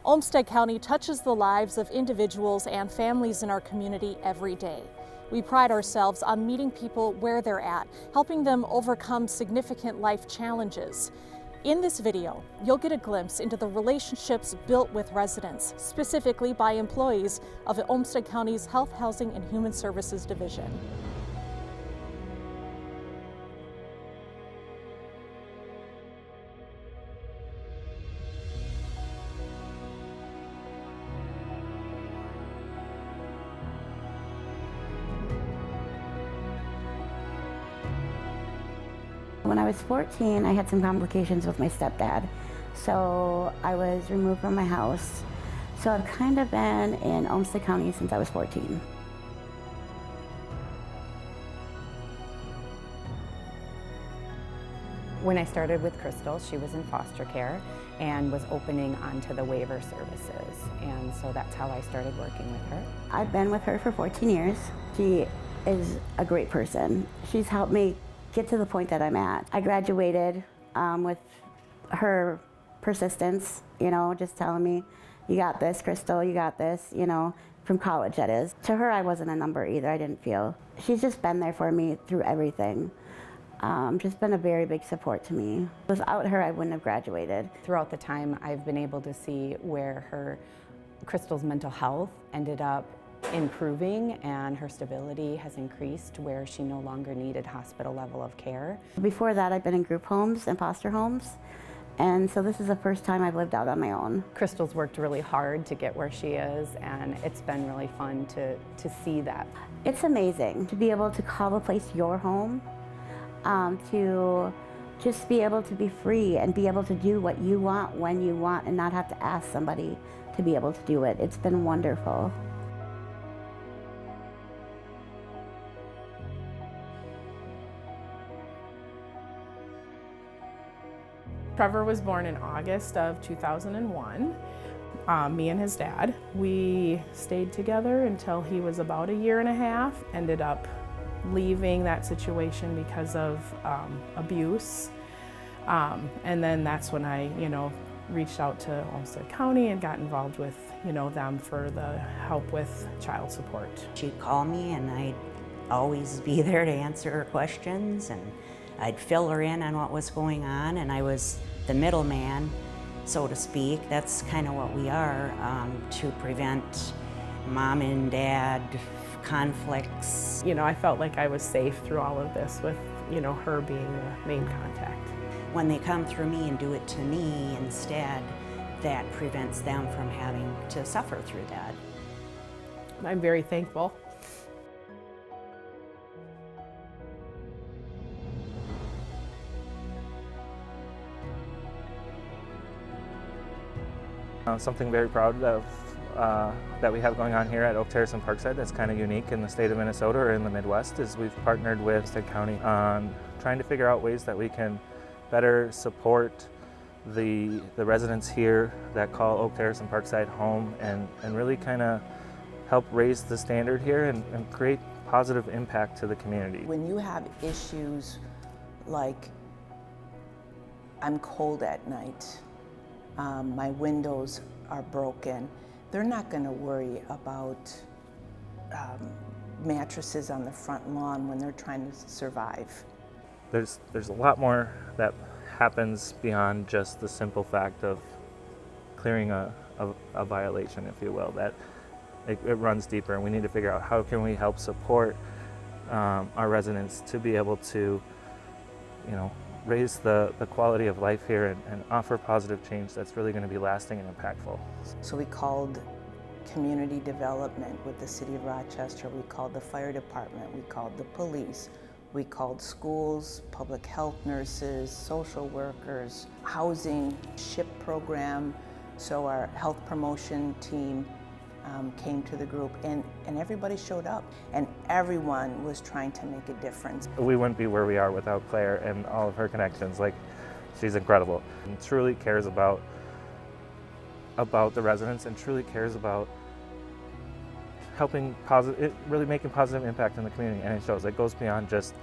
Olmsted County touches the lives of individuals and families in our community every day. We pride ourselves on meeting people where they're at, helping them overcome significant life challenges. In this video, you'll get a glimpse into the relationships built with residents, specifically by employees of Olmsted County's Health, Housing, and Human Services Division. When I was 14, I had some complications with my stepdad, so I was removed from my house. So I've kind of been in Olmsted County since I was 14. When I started with Crystal, she was in foster care and was opening onto the waiver services, and so that's how I started working with her. I've been with her for 14 years. She is a great person. She's helped me get to the point that I'm at. I graduated with her persistence, just telling me, you got this, Crystal, you got this, from college that is. To her, I wasn't a number either, I didn't feel. She's just been there for me through everything. Just been a very big support to me. Without her, I wouldn't have graduated. Throughout the time, I've been able to see where Crystal's mental health ended up improving and her stability has increased where she no longer needed hospital level of care. Before that, I've been in group homes and foster homes, and so this is the first time I've lived out on my own. Crystal's worked really hard to get where she is, and it's been really fun to see that. It's amazing to be able to call a place your home, to just be able to be free and be able to do what you want when you want and not have to ask somebody to be able to do it. It's been wonderful. Trevor was born in August of 2001. Me and his dad, we stayed together until he was about a year and a half. Ended up leaving that situation because of abuse. And then that's when I, reached out to Olmsted County and got involved with, them for the help with child support. She'd call me and I'd always be there to answer her questions, and I'd fill her in on what was going on, and I was the middleman, so to speak. That's kind of what we are, to prevent mom and dad conflicts. I felt like I was safe through all of this with, her being the main contact. When they come through me and do it to me instead, that prevents them from having to suffer through that. I'm very thankful. Something very proud of that we have going on here at Oak Terrace and Parkside that's kind of unique in the state of Minnesota or in the Midwest is we've partnered with Olmsted County on trying to figure out ways that we can better support the residents here that call Oak Terrace and Parkside home, and really kind of help raise the standard here and create positive impact to the community. When you have issues like I'm cold at night, my windows are broken, they're not going to worry about mattresses on the front lawn when they're trying to survive. There's a lot more that happens beyond just the simple fact of clearing a violation, if you will. That it runs deeper, and we need to figure out how can we help support our residents to be able to, raise the quality of life here and offer positive change that's really going to be lasting and impactful. So we called community development with the city of Rochester, we called the fire department, we called the police, we called schools, public health nurses, social workers, housing, SHIP program. So our health promotion team came to the group, and everybody showed up, and everyone was trying to make a difference. We wouldn't be where we are without Claire and all of her connections. She's incredible and truly cares about the residents and truly cares about really making positive impact in the community, and it shows. It goes beyond just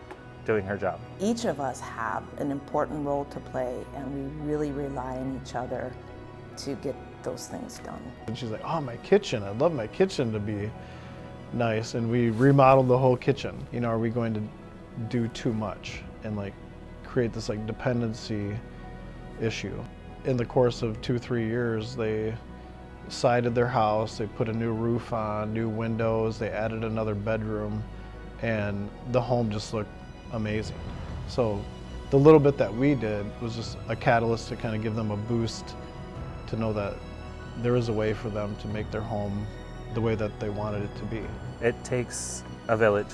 doing her job. Each of us have an important role to play, and we really rely on each other to get those things done. And she's like, oh, my kitchen, I'd love my kitchen to be nice. And we remodeled the whole kitchen. You know, are we going to do too much and like create this like dependency issue? In the course of 2-3 years, they sided their house, they put a new roof on, new windows, they added another bedroom, and the home just looked amazing. So the little bit that we did was just a catalyst to kind of give them a boost to know that there is a way for them to make their home the way that they wanted it to be. It takes a village.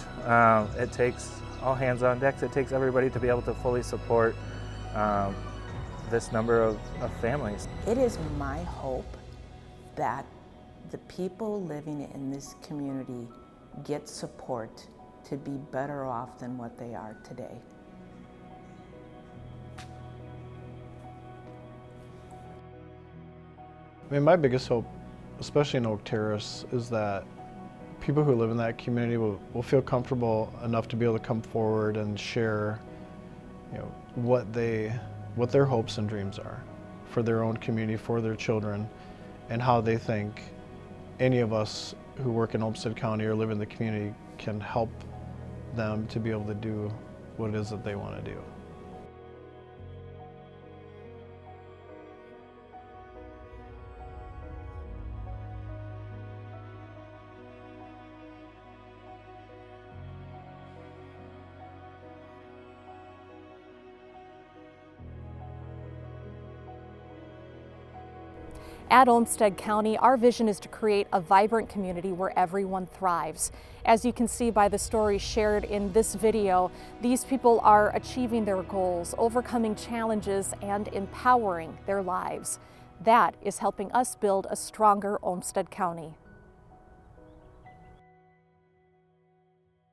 It takes all hands on deck. It takes everybody to be able to fully support this number of families. It is my hope that the people living in this community get support to be better off than what they are today. I mean, my biggest hope, especially in Oak Terrace, is that people who live in that community will feel comfortable enough to be able to come forward and share, you know, what their hopes and dreams are for their own community, for their children, and how they think any of us who work in Olmsted County or live in the community can help them to be able to do what it is that they want to do. At Olmsted County, our vision is to create a vibrant community where everyone thrives. As you can see by the stories shared in this video, these people are achieving their goals, overcoming challenges, and empowering their lives. That is helping us build a stronger Olmsted County.